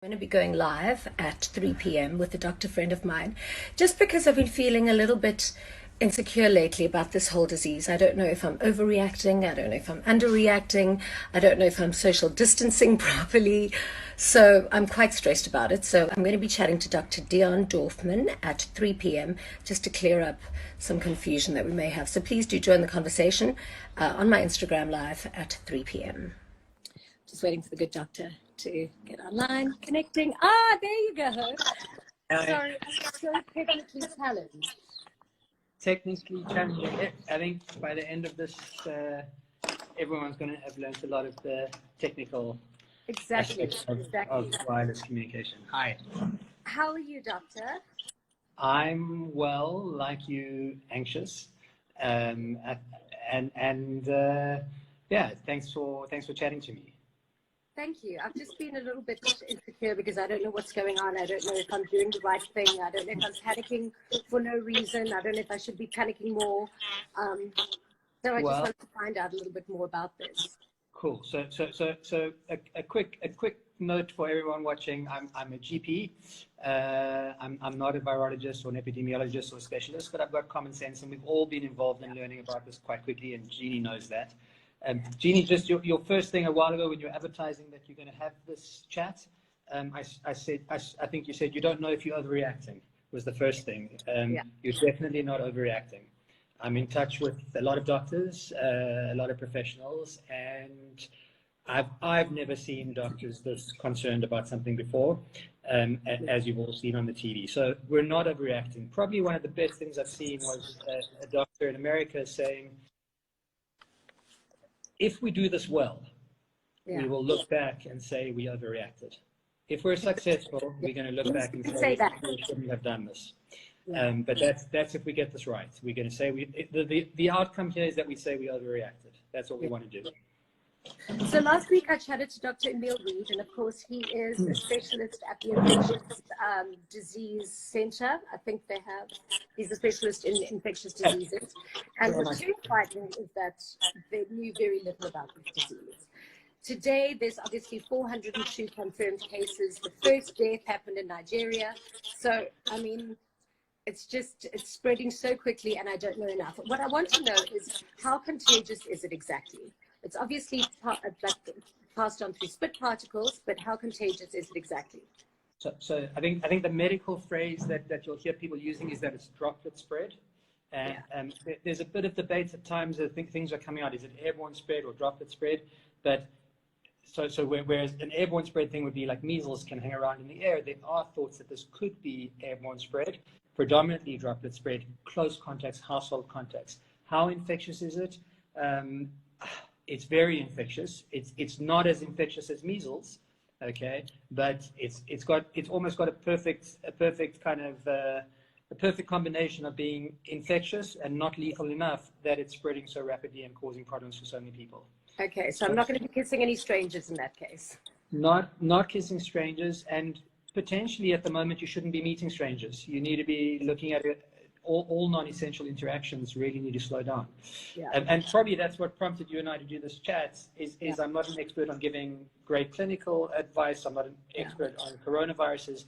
I'm going to be going live at 3 p.m. with a doctor friend of mine, just because I've been feeling a little bit insecure lately about this whole disease. I don't know if I'm overreacting. I don't know if I'm underreacting. I don't know if I'm social distancing properly. So I'm quite stressed about it. So I'm going to be chatting to Dr. Dion Dorfman at 3 p.m. just to clear up some confusion that we may have. So please do join the conversation on my Instagram live at 3 p.m. Just waiting for the good doctor to get online, connecting. Ah, there you go. Sorry, I'm so technically challenged. Technically challenging. I think by the end of this, everyone's going to have learned a lot of the technical aspects of wireless communication. Hi. How are you, doctor? I'm well, like you, anxious, yeah. Thanks for chatting to me. Thank you. I've just been a little bit insecure because I don't know what's going on. I don't know if I'm doing the right thing. I don't know if I'm panicking for no reason. I don't know if I should be panicking more. So I just wanted to find out a little bit more about this. Cool. So a quick note for everyone watching. I'm a GP. I'm not a virologist or an epidemiologist or a specialist, but I've got common sense, and we've all been involved in learning about this quite quickly, and Jeannie knows that. Jeannie, just your first thing a while ago when you were advertising that you're going to have this chat, I think you said you don't know if you're overreacting was the first thing. You're definitely not overreacting. I'm in touch with a lot of doctors, a lot of professionals, and I've never seen doctors this concerned about something before, as you've all seen on the TV. So we're not overreacting. Probably one of the best things I've seen was a doctor in America saying, if we do this well, we will look back and say we overreacted. If we're successful, we're going to look back and say we shouldn't have done this. But that's if we get this right. We're going to say the outcome here is that we say we overreacted. That's what we want to do. So last week I chatted to Dr. Emil Reed, and of course he is a specialist at the Infectious Disease Center. I think he's a specialist in infectious diseases. And what's terrifying is that they knew very little about this disease. Today, there's obviously 402 confirmed cases. The first death happened in Nigeria. So, I mean, it's spreading so quickly, and I don't know enough. What I want to know is, how contagious is it exactly? It's obviously passed on through spit particles, but how contagious is it exactly? So I think the medical phrase that you'll hear people using is that it's droplet spread. And there's a bit of debate at times. I think things are coming out. Is it airborne spread or droplet spread? But so whereas an airborne spread thing would be like measles can hang around in the air, there are thoughts that this could be airborne spread, predominantly droplet spread, close contacts, household contacts. How infectious is it? It's very infectious. It's not as infectious as measles, okay, but it's almost got a perfect kind of a perfect combination of being infectious and not lethal enough that it's spreading so rapidly and causing problems for so many people. Okay, so I'm not going to be kissing any strangers in that case. Not kissing strangers, and potentially at the moment you shouldn't be meeting strangers. You need to be looking at it. All non-essential interactions really need to slow down. And probably that's what prompted you and I to do this chat is I'm not an expert on giving great clinical advice. I'm not an expert on coronaviruses,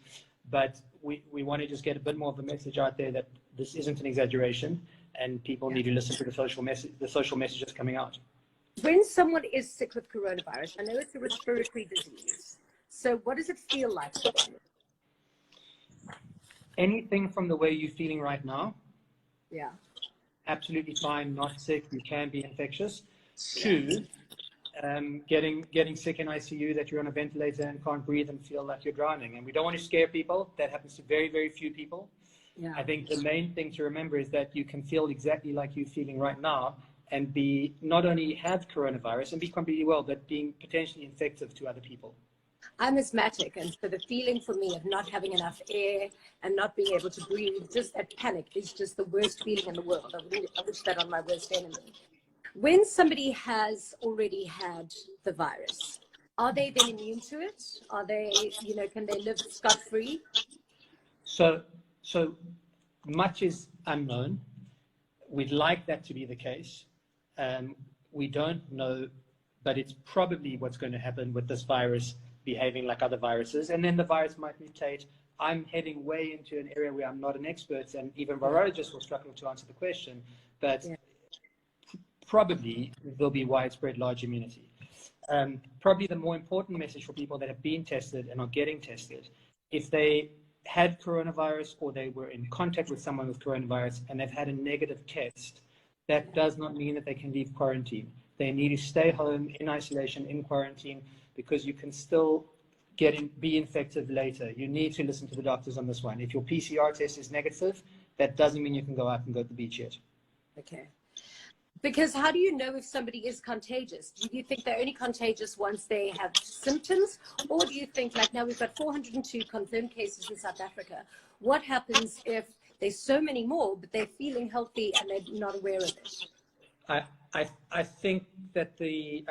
but we want to just get a bit more of a message out there that this isn't an exaggeration, and people need to listen to the social messages coming out. When someone is sick with coronavirus, I know it's a respiratory disease, so what does it feel like? Anything from the way you're feeling right now, absolutely fine, not sick, you can be infectious. Two, getting sick in ICU, that you're on a ventilator and can't breathe and feel like you're drowning. And we don't want to scare people. That happens to very, very few people. I think the main thing to remember is that you can feel exactly like you're feeling right now and not only have coronavirus and be completely well, but being potentially infective to other people. I'm asthmatic, and so the feeling for me of not having enough air and not being able to breathe, just that panic is just the worst feeling in the world. I wish that on my worst enemy. When somebody has already had the virus, are they then immune to it? Are they, can they live scot-free? So much is unknown. We'd like that to be the case. We don't know, but it's probably what's going to happen with this virus behaving like other viruses, and then the virus might mutate. I'm heading way into an area where I'm not an expert, and even virologists will struggle to answer the question, but probably there'll be widespread large immunity. Probably the more important message for people that have been tested and are getting tested, if they had coronavirus or they were in contact with someone with coronavirus and they've had a negative test, that does not mean that they can leave quarantine. They need to stay home in isolation, in quarantine, because you can still be infected later. You need to listen to the doctors on this one. If your PCR test is negative, that doesn't mean you can go out and go to the beach yet. Okay. Because how do you know if somebody is contagious? Do you think they're only contagious once they have symptoms? Or do you think, like now we've got 402 confirmed cases in South Africa. What happens if there's so many more, but they're feeling healthy and they're not aware of it? I think that the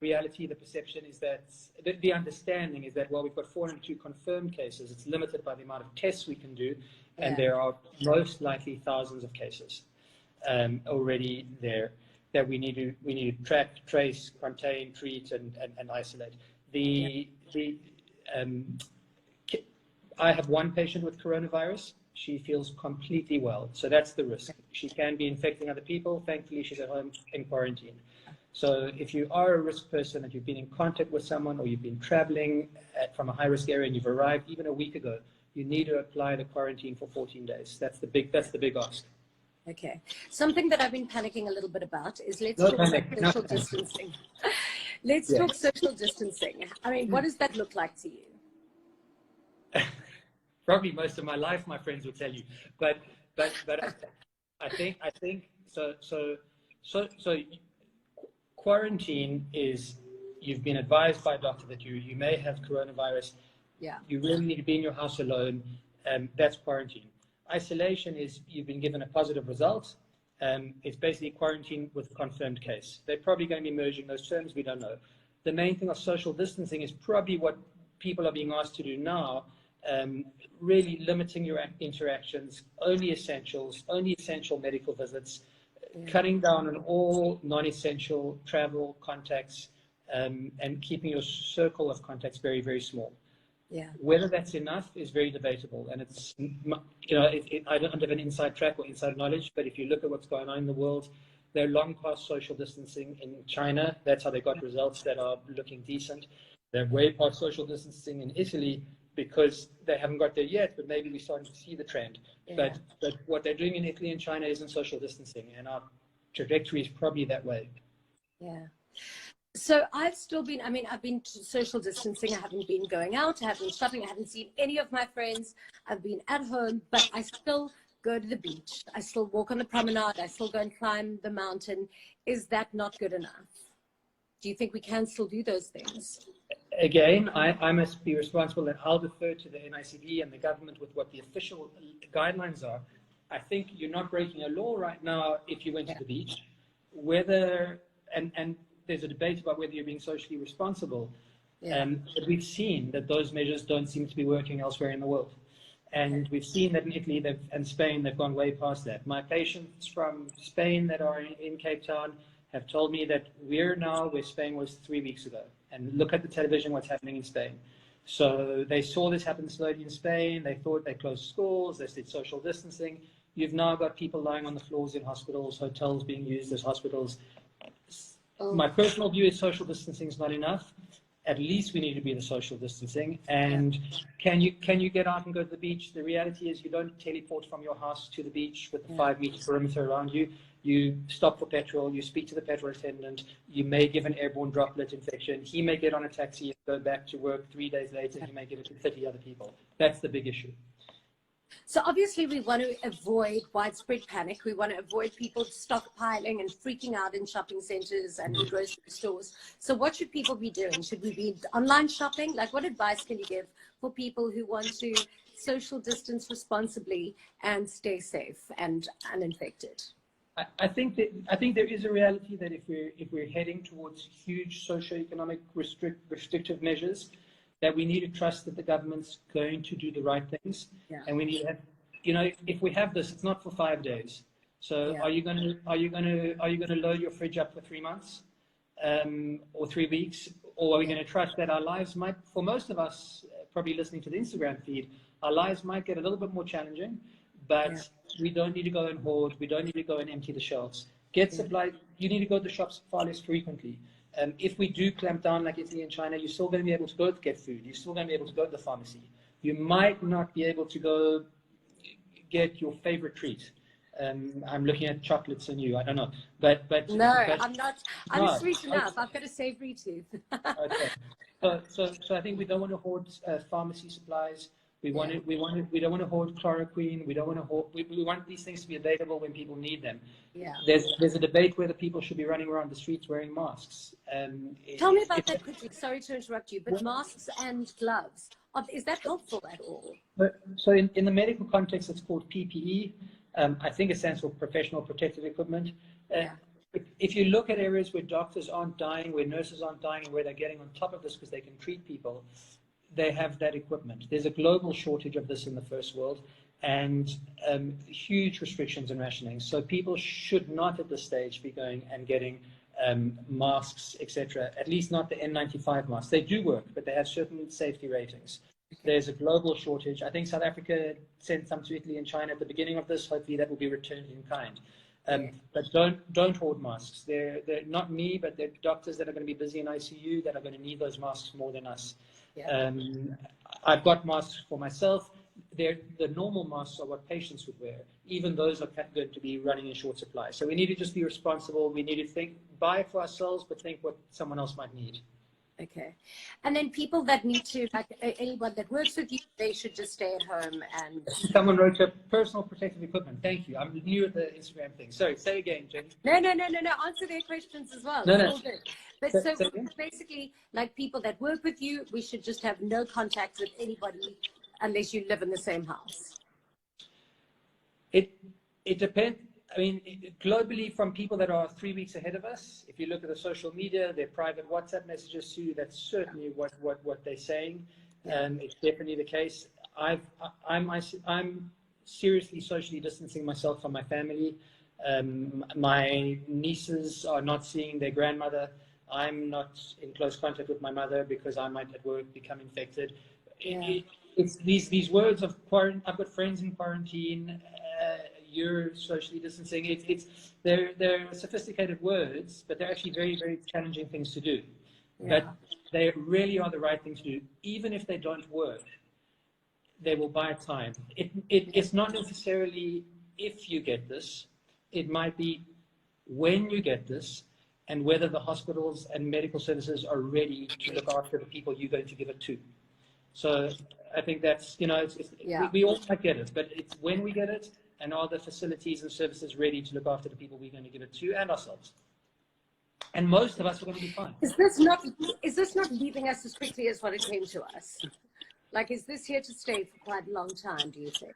reality, the perception is that, the understanding is that while we've got 402 confirmed cases, it's limited by the amount of tests we can do, and there are most likely thousands of cases already there that we need to track, trace, contain, treat, and isolate. I have one patient with coronavirus. She feels completely well, so that's the risk. She can be infecting other people. Thankfully, she's at home in quarantine. So if you are a risk person and you've been in contact with someone, or you've been traveling from a high-risk area and you've arrived even a week ago, you need to apply the quarantine for 14 days. That's the big ask. Okay. Something that I've been panicking a little bit about is let's talk social distancing. Let's talk social distancing. I mean, what does that look like to you? Probably most of my life, my friends would tell you. But I think so. Quarantine is, you've been advised by a doctor that you may have coronavirus. Yeah. You really need to be in your house alone. That's quarantine. Isolation is you've been given a positive result. It's basically quarantine with a confirmed case. They're probably going to be merging those terms. We don't know. The main thing of social distancing is probably what people are being asked to do now. Really limiting your interactions, only essentials, only essential medical visits, cutting down on all non-essential travel contacts, and keeping your circle of contacts very, very small. Yeah. Whether that's enough is very debatable, and it's, I don't have an inside track or inside knowledge, but if you look at what's going on in the world, they're long past social distancing in China. That's how they got results that are looking decent. They're way past social distancing in Italy, because they haven't got there yet, but maybe we're starting to see the trend. Yeah. But what they're doing in Italy and China isn't social distancing, and our trajectory is probably that way. Yeah. So I've been to social distancing. I haven't been going out. I haven't been shopping. I haven't seen any of my friends. I've been at home, but I still go to the beach. I still walk on the promenade. I still go and climb the mountain. Is that not good enough? Do you think we can still do those things? Again, I must be responsible, and I'll defer to the NICD and the government with what the official guidelines are. I think you're not breaking a law right now if you went to the beach. Whether, and there's a debate about whether you're being socially responsible. But we've seen that those measures don't seem to be working elsewhere in the world. And we've seen that in Italy and Spain, they've gone way past that. My patients from Spain that are in Cape Town have told me that we're now where Spain was 3 weeks ago. And look at the television, what's happening in Spain. So they saw this happen slowly in Spain. They thought they closed schools. They did social distancing. You've now got people lying on the floors in hospitals, hotels being used as hospitals. My personal view is social distancing is not enough. At least we need to be the social distancing. And can you get out and go to the beach? The reality is you don't teleport from your house to the beach with a 5-meter perimeter around you. You stop for petrol, you speak to the petrol attendant, you may give an airborne droplet infection, he may get on a taxi and go back to work 3 days later, he may give it to 30 other people. That's the big issue. So obviously we want to avoid widespread panic. We want to avoid people stockpiling and freaking out in shopping centers and in grocery stores. So what should people be doing? Should we be online shopping? Like, what advice can you give for people who want to social distance responsibly and stay safe and uninfected? I think there is a reality that if we're heading towards huge socioeconomic restrictive measures, that we need to trust that the government's going to do the right things, and we need to have, if we have this, it's not for 5 days. So are you going to load your fridge up for 3 months, or 3 weeks, or are we going to trust that our lives might, for most of us, probably listening to the Instagram feed, our lives might get a little bit more challenging, but we don't need to go and hoard. We don't need to go and empty the shelves. Get supply. You need to go to the shops far less frequently. If we do clamp down like Italy and China, you're still going to be able to go to get food. You're still going to be able to go to the pharmacy. You might not be able to go get your favorite treat. I'm looking at chocolates and you. I don't know, but no, I'm not. I'm sweet enough. I've got a savory tooth. Okay. So I think we don't want to hoard pharmacy supplies. We don't want to hoard chloroquine. We don't want to hoard. We want these things to be available when people need them. Yeah. There's a debate whether people should be running around the streets wearing masks. Tell me about that quickly. Sorry to interrupt you, but masks and gloves, is that helpful at all? So in the medical context, it's called PPE. I think it stands for professional protective equipment. If you look at areas where doctors aren't dying, where nurses aren't dying, and where they're getting on top of this because they can treat people, they have that equipment. There's a global shortage of this in the first world, and huge restrictions and rationing. So people should not at this stage be going and getting masks, etc. At least not the N95 masks. They do work, but they have certain safety ratings. There's a global shortage. I think South Africa sent some to Italy and China at the beginning of this. Hopefully that will be returned in kind. But don't hoard masks. They're not me, but they're doctors that are going to be busy in ICU that are going to need those masks more than us. I've got masks for myself. The normal masks are what patients would wear. Even those are going to be running in short supply. So we need to just be responsible. We need to buy for ourselves, but think what someone else might need. Okay. And then people that need to, like anyone that works with you, they should just stay at home and... Someone wrote a personal protective equipment. Thank you. I'm new at the Instagram thing. Sorry, say again, Jenny. No. Answer their questions as well. No. But so basically, like people that work with you, we should just have no contact with anybody unless you live in the same house. It depends. I mean, globally, from people that are 3 weeks ahead of us, if you look at the social media, their private WhatsApp messages to you, that's certainly what they're saying. It's definitely the case. I'm seriously socially distancing myself from my family. My nieces are not seeing their grandmother. I'm not in close contact with my mother because I might at work become infected. It's these words of quarantine. I've got friends in quarantine. You're socially distancing. They're sophisticated words, but they're actually very, very challenging things to do. But they really are the right thing to do. Even if they don't work, they will buy time. It's not necessarily if you get this. It might be when you get this, and whether the hospitals and medical services are ready to look after the people you're going to give it to. So I think that's, we all might get it, but it's when we get it, and are the facilities and services ready to look after the people we're going to give it to and ourselves? And most of us are going to be fine. Is this not leaving us as quickly as what it came to us? Like, is this here to stay for quite a long time, do you think?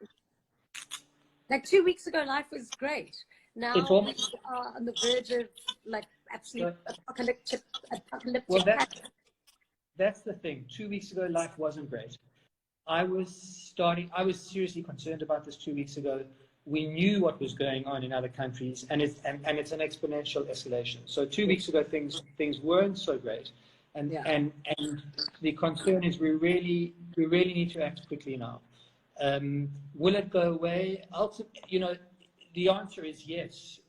Like 2 weeks ago, life was great. Now we are on the verge of like absolute apocalyptic. Well, that's the thing. 2 weeks ago, life wasn't great. I was seriously concerned about this 2 weeks ago. We knew what was going on in other countries, and it's an exponential escalation. So 2 weeks ago, things weren't so great, and the concern is we really need to act quickly now. Will it go away? The answer is yes.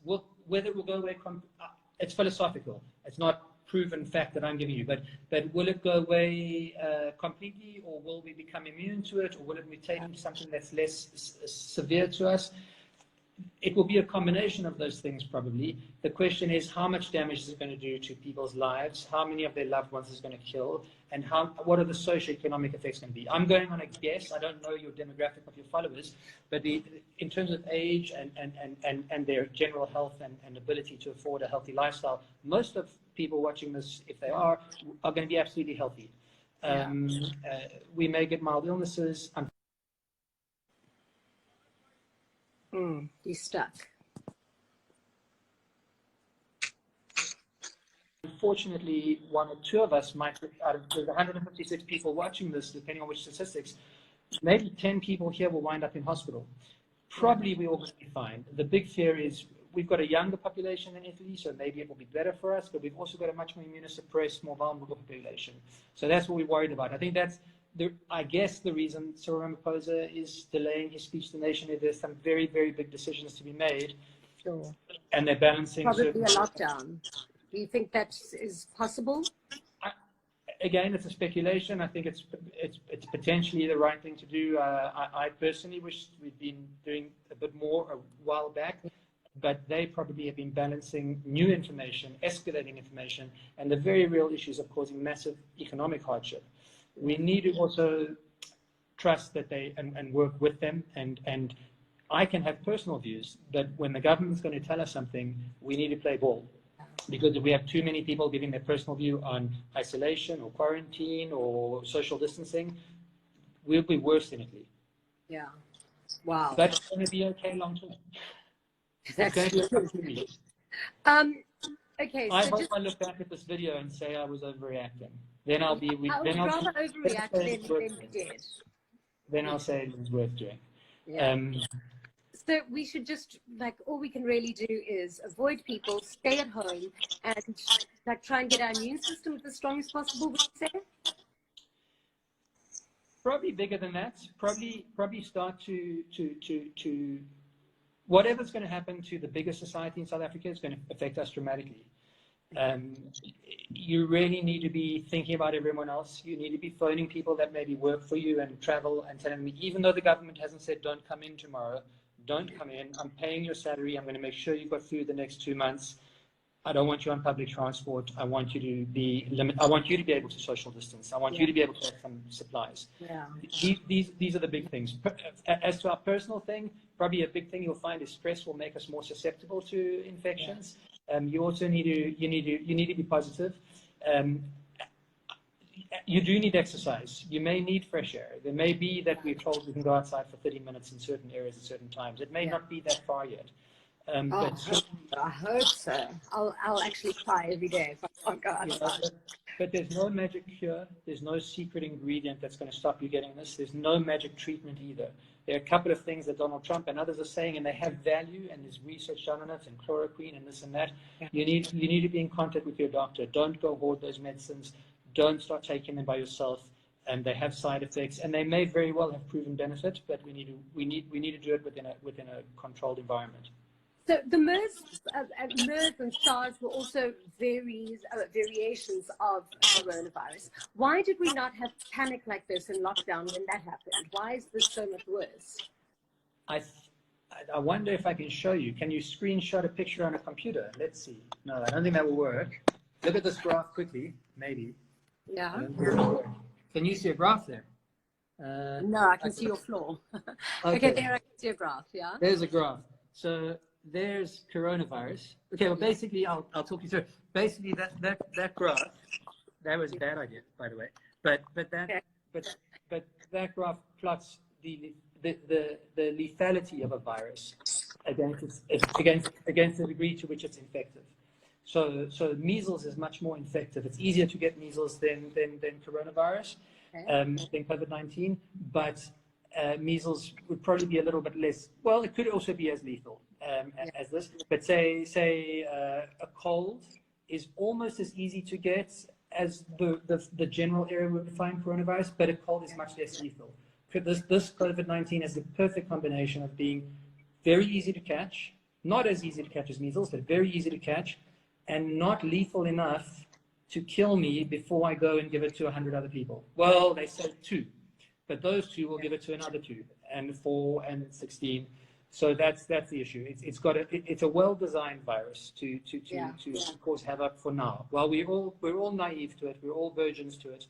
Whether it will go away, it's philosophical. It's not proven fact that I'm giving you, but will it go away completely, or will we become immune to it, or will it be taken to something that's less severe to us? It will be a combination of those things probably. The question is, how much damage is it going to do to people's lives? How many of their loved ones is it going to kill? And what are the socioeconomic effects going to be? I'm going on a guess. I don't know your demographic of your followers, but in terms of age and their general health and ability to afford a healthy lifestyle, most of people watching this, if they are going to be absolutely healthy. We may get mild illnesses. You're stuck. Unfortunately, one or two of us might, out of the 156 people watching this, depending on which statistics, maybe 10 people here will wind up in hospital. Probably we all going to be fine. The big fear is we've got a younger population in Italy, so maybe it will be better for us, but we've also got a much more immunosuppressed, more vulnerable population. So that's what we're worried about. I think that's, I guess, the reason Cyril Ramaphosa is delaying his speech to the nation is there's some very, very big decisions to be made. Sure. And they're balancing. Probably a lockdown. Do you think that is possible? Again, it's a speculation. I think it's potentially the right thing to do. I personally wish we'd been doing a bit more a while back, but they probably have been balancing new information, escalating information, and the very real issues of causing massive economic hardship. We need to also trust that they and work with them. And I can have personal views, but when the government's going to tell us something, we need to play ball. Because if we have too many people giving their personal view on isolation or quarantine or social distancing, we'll be worse in Italy. Yeah. Wow. But it's going to be okay long term. It's going to be okay for me. Okay. I So hope I look back at this video and say I was overreacting. Then I'll be. I would rather overreact than be dead. Then I'll say it was worth doing. Yeah. So we should just, like, all we can really do is avoid people, stay at home, and like try and get our immune system as strong as possible, would you say? Probably bigger than that. Probably start to whatever's going to happen to the bigger society in South Africa is going to affect us dramatically. You really need to be thinking about everyone else. You need to be phoning people that maybe work for you and travel and telling me, even though the government hasn't said don't come in tomorrow, don't come in. I'm paying your salary. I'm going to make sure you've got food the next 2 months. I don't want you on public transport. I want you to be I want you to be able to social distance. I want you to be able to have some supplies. Yeah. These are the big things. As to our personal thing, probably a big thing you'll find is stress will make us more susceptible to infections. You also need to be positive. You do need exercise. You may need fresh air. There may be that we're told we can go outside for 30 minutes in certain areas at certain times. It may not be that far yet. But I hope so. I'll actually try every day if I can't go outside. But there's no magic cure. There's no secret ingredient that's going to stop you getting this. There's no magic treatment either. There are a couple of things that Donald Trump and others are saying, and they have value, and there's research done on it, and chloroquine and this and that. You need to be in contact with your doctor. Don't go hoard those medicines. Don't start taking them by yourself. And they have side effects, and they may very well have proven benefit, but we need to do it within a controlled environment. So the MERS and SARS were also variations of coronavirus. Why did we not have panic like this in lockdown when that happened? Why is this so much worse? I wonder if I can show you. Can you screenshot a picture on a computer? Let's see. No, I don't think that will work. Look at this graph quickly, maybe. Yeah. Can you see a graph there? No, I can see your floor. Okay, there I can see a graph, yeah? There's a graph. So there's coronavirus. Okay, well, basically, I'll talk you through. Basically, that graph, that was a bad idea, by the way. But that graph plots the lethality of a virus against the degree to which it's infective. So measles is much more infective. It's easier to get measles than coronavirus, than COVID-19. But measles would probably be a little bit less. Well, it could also be as lethal as this. But say a cold is almost as easy to get as the general area we would find coronavirus, but a cold is much less lethal. This COVID-19 has the perfect combination of being very easy to catch, not as easy to catch as measles, but very easy to catch, and not lethal enough to kill me before I go and give it to 100 other people. Well, they say 2, but those 2 will give it to another 2, and 4, and 16. So that's the issue. It's a well-designed virus to cause havoc for now. While we're all naive to it, we're all virgins to it.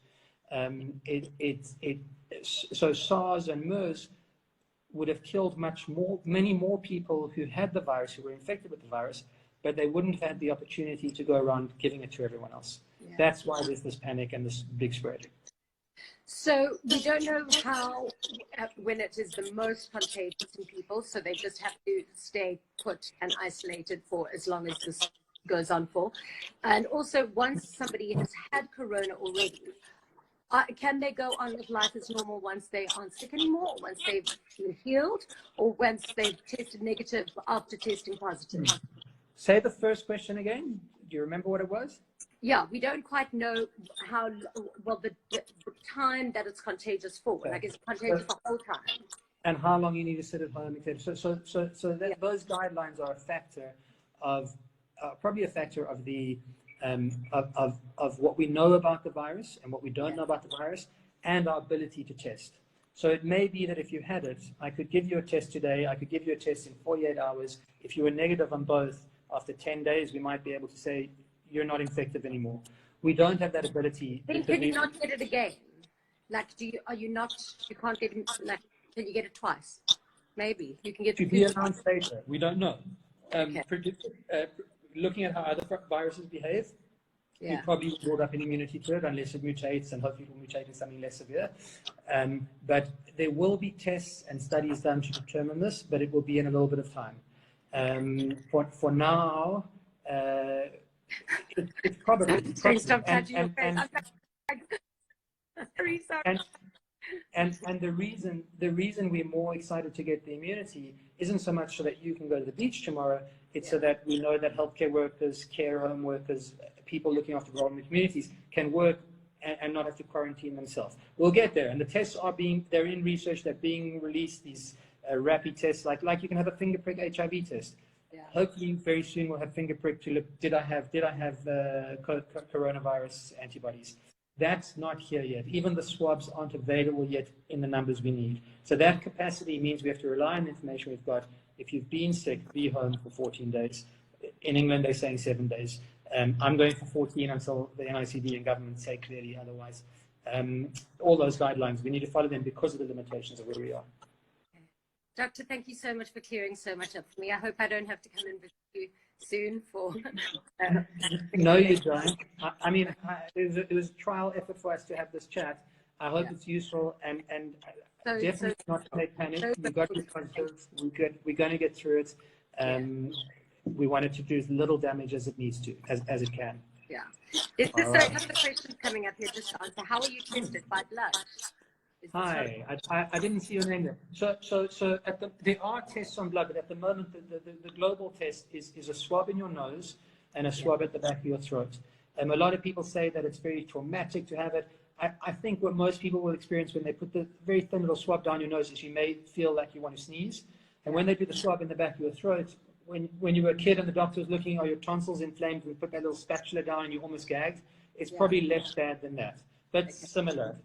So SARS and MERS would have killed many more people who had the virus, who were infected with the virus, but they wouldn't have had the opportunity to go around giving it to everyone else. Yeah. That's why there's this panic and this big spread. So we don't know when it is the most contagious in people, so they just have to stay put and isolated for as long as this goes on for. And also, once somebody has had corona already, Can they go on with life as normal once they aren't sick anymore, or once they've been healed, or once they've tested negative after testing positive? Say the first question again. Do you remember what it was? Yeah, we don't quite know how, well, the time that it's contagious for. Okay. Like, it's contagious the whole time. And how long you need to sit at home, etc. So that, those guidelines are a factor of, probably a factor of the, of what we know about the virus and what we don't know about the virus, and our ability to test. So it may be that if you had it, I could give you a test today, I could give you a test in 48 hours. If you were negative on both, after 10 days, we might be able to say, you're not infective anymore. We don't have that ability. Then can you not get it again? Like, you can't get it, like, can you get it twice? Maybe. You can get to it be twice. announced later. We don't know. Okay. Looking at how other viruses behave, you probably will build up an immunity to it unless it mutates, and hopefully it will mutate in something less severe. But there will be tests and studies done to determine this, but it will be in a little bit of time. For now, it's probably. Stop touching your face. Very sorry. And the reason we're more excited to get the immunity isn't so much so that you can go to the beach tomorrow. It's so that we know that healthcare workers, care home workers, people looking after vulnerable communities can work and not have to quarantine themselves. We'll get there, and the tests they're in research. They're being released. These rapid tests, like you can have a finger prick HIV test. Yeah. Hopefully, very soon we'll have finger prick to look. Did I have coronavirus antibodies? That's not here yet. Even the swabs aren't available yet in the numbers we need. So that capacity means we have to rely on the information we've got. If you've been sick, be home for 14 days. In England, they're saying 7 days. I'm going for 14 until the NICD and government say clearly otherwise. All those guidelines, we need to follow them because of the limitations of where we are. Doctor, thank you so much for clearing so much up for me. I hope I don't have to come and visit you soon for... No, you don't. I mean, it was a trial effort for us to have this chat. I hope it's useful, and definitely not to take panic. We've got to be positive. We're going to get through it. We want it to do as little damage as it needs to, as it can. Yeah. There's just a couple of questions coming up here just to answer. How are you tested? By blood? Hi, I didn't see your name there. So there are tests on blood, but at the moment the global test is a swab in your nose and a swab at the back of your throat. A lot of people say that it's very traumatic to have it. I think what most people will experience when they put the very thin little swab down your nose is you may feel like you want to sneeze. And when they do the swab in the back of your throat, when you were a kid and the doctor was looking, are your tonsils inflamed, and put that little spatula down and you almost gagged, it's probably less bad than that, but similar.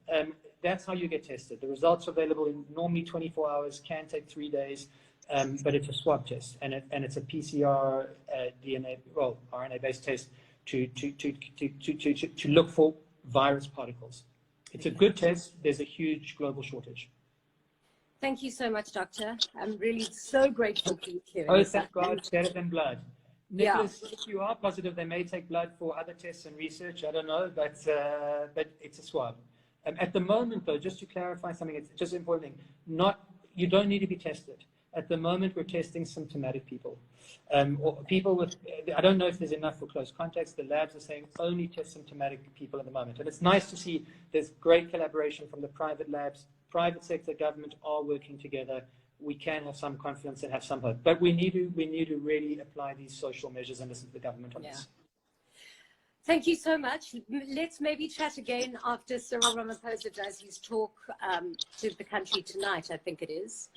That's how you get tested. The results are available in normally 24 hours, can take 3 days, but it's a swab test, and it's a PCR DNA, well, RNA-based test to look for virus particles. It's a good test. There's a huge global shortage. Thank you so much, Doctor. I'm really so grateful for you here. Oh, thank God, it's better than blood. Nicholas, if you are positive, they may take blood for other tests and research. I don't know, but it's a swab. At the moment, though, just to clarify something, it's just important thing. You don't need to be tested. At the moment, we're testing symptomatic people. Or people with, I don't know if there's enough for close contacts. The labs are saying only test symptomatic people at the moment. And it's nice to see there's great collaboration from the private labs. Private sector, government are working together. We can have some confidence and have some hope. But we need to really apply these social measures and listen to the government on this. Thank you so much. Let's maybe chat again after Cyril Ramaphosa does his talk to the country tonight, I think it is.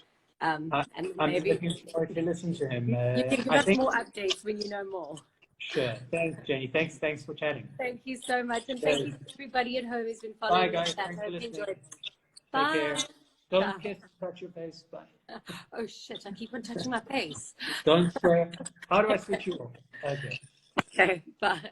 And maybe looking forward to listen to him. You can give us more updates when you know more. Sure. Thanks, Jenny. Thanks for chatting. Thank you so much. And thank you to everybody at home who's been following. Bye, guys. That. Thanks I for hope you listening. enjoyed. Take care. Bye. Don't kiss and touch your face. Bye. Oh, shit. I keep on touching my face. Don't swear. How do I switch you off? Okay. Okay. Bye.